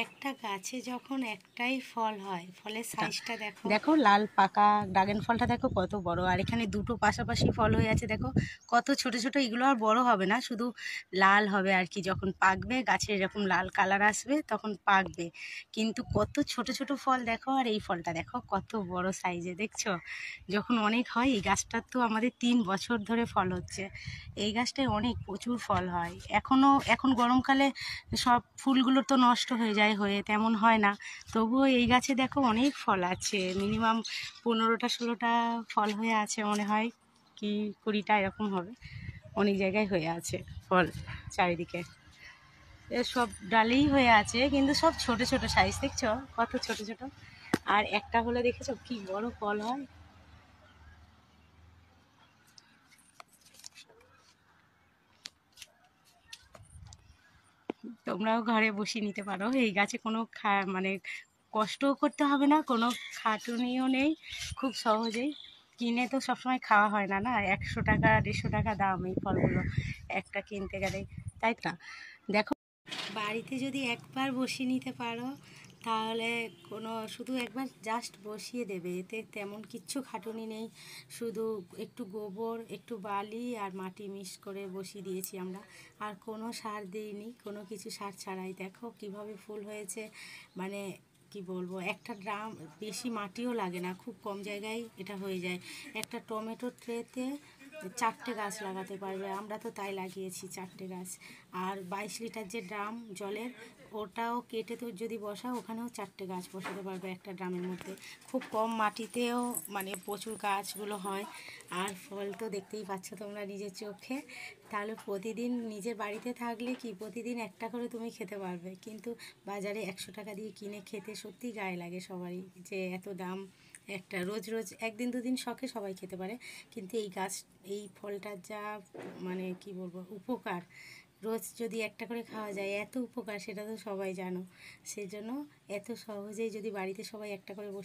একটা গাছে যখন একটাই ফল হয়, ফলের সাইজটা দেখো। দেখো লাল পাকা ড্রাগন ফলটা দেখো কত বড়, আর এখানে দুটো পাশাপাশি ফল হয়ে আছে দেখো কত ছোট ছোট। এগুলো আর বড় হবে না, শুধু লাল হবে আর কি। যখন পাকবে গাছে এরকম লাল কালার আসবে তখন পাকবে, কিন্তু কত ছোট ছোট ফল দেখো। আর এই ফলটা দেখো কত বড় সাইজে, দেখছো? যখন অনেক হয়, এই গাছটার তো আমাদের 3 বছর ধরে ফল হচ্ছে। এই গাছটায় অনেক প্রচুর ফল হয়। এখন গরমকালে সব ফুলগুলো তো নষ্ট হয়ে যায়, হয়ে তেমন হয় না। তবুও এই গাছে দেখো অনেক ফল আছে, মিনিমাম 15টা 16টা ফল হয়ে আছে মনে হয়, কি 20টা এরকম হবে। অনেক জায়গায় হয়ে আছে ফল চারিদিকে, এ সব ডালেই হয়ে আছে, কিন্তু সব ছোট ছোট সাইজ, দেখছো কত ছোট ছোট। আর একটা হলে দেখেছো কি বড় ফল হয়। তোমরাও ঘরে বসিয়ে নিতে পারো, এই গাছে কোনো মানে কষ্টও করতে হবে না, কোনো খাটুনিও নেই, খুব সহজেই। কিনে তো সবসময় খাওয়া হয় না, না 100 টাকা 150 টাকা দাম এই ফলগুলো একটা কিনতে গেলে, তাই না? দেখো, বাড়িতে যদি একবার বসিয়ে নিতে পারো, তাহলে শুধু একবার জাস্ট বসিয়ে দেবে, এতে তেমন কিচ্ছু খাটুনি নেই। শুধু একটু গোবর, একটু বালি আর মাটি মিক্স করে বসিয়ে দিয়েছি আমরা। আর কোনো সার দিইনি, কোনো কিছু সার ছাড়াই। দেখো কিভাবে ফুল হয়েছে, মানে কি বলবো, একটা ড্রাম, বেশি মাটিও লাগে না, খুব কম জায়গায় এটা হয়ে যায়। একটা টমেটো ট্রেতে 4টে গাছ লাগাতে পারবে, আমরা তো তাই লাগিয়েছি 4টে গাছ। আর 22 লিটার যে ড্রাম জলের, ওটাও কেটে তো যদি বসাও, ওখানেও 4টে গাছ বসাতে পারবে একটা ড্রামের মধ্যে। খুব কম মাটিতেও মানে প্রচুর গাছগুলো হয়। আর ফল তো দেখতেই পাচ্ছ তোমরা নিজের চোখে। তাহলে প্রতিদিন নিজের বাড়িতে থাকলে কি প্রতিদিন একটা করে তুমি খেতে পারবে, কিন্তু বাজারে 100 টাকা দিয়ে কিনে খেতে সত্যিই গায়ে লাগে সবারই, যে এত দাম। একটা রোজ রোজ একদিন দুদিন শখে সবাই খেতে পারে, কিন্তু এই ফলটার যা মানে কি বলবো উপকার, রোজ যদি একটা করে খাওয়া যায় এত উপকার, সেটা তো সবাই জানো। সেজন্য এত সহজেই যদি বাড়িতে সবাই একটা করে বসে